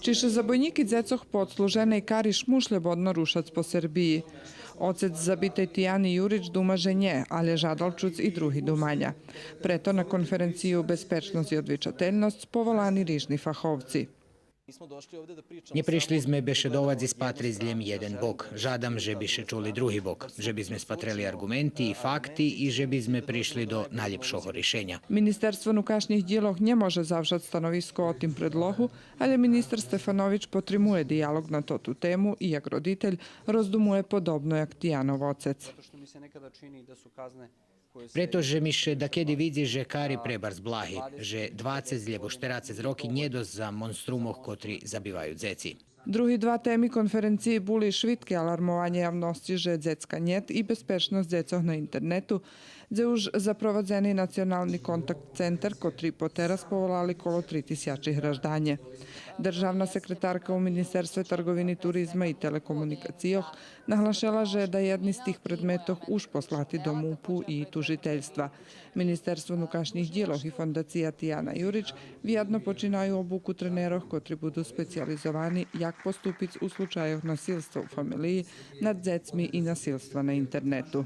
Čiže zabojniki dzecoch podsluženej Kari Šmušljebodno rušac po Srbiji. Ocec zabitej Tijani Jurič dumaže nje, ale žadalčuc i drugi dumanja. Preto na konferenciju Bezpečnost i odvičateljnost povolani rižni fahovci. Nie prišli sme bešedovať spatri zljem jeden bok. Žadam, že by še čuli drugi bok. Že by sme spatreli argumenti i fakti i že by sme prišli do najljepšoho rješenja. Ministerstvo nukašnjih djeloh nje može zavšat stanovisko o tim predlohu, ali ministar Stefanović potrimuje dijalog na tu temu i jak roditelj rozdumuje podobno jak Tijanov ocec. Pretože mi še da kedy vidzi, že Kari prebarz blahi, že 20 lebo 40 roki nije dos za monstrumoh kotri zabivaju dzeci. Drugi dva temi konferenciji buli švitke alarmovanje javnosti, že dzecka njet i bezpečnost dzecoh na internetu, gdje už zaprovadzeni nacionalni kontakt centar, kotri poteraz povolali kolo 3000 hraždanje. Državna sekretarka u Ministerstve trgovini, turizma i telekomunikacijoh nahlašela, že da jedni z tih predmetoh už poslati do MUP-u i tužiteljstva. Ministerstvo nukašnjih djeloh i fondacija Tijana Jurič vjedno počinaju obuku treneroh, kotri budu specijalizovani jak postupiti u slučaju nasilstva u familiji nad dzecmi i nasilstva na internetu.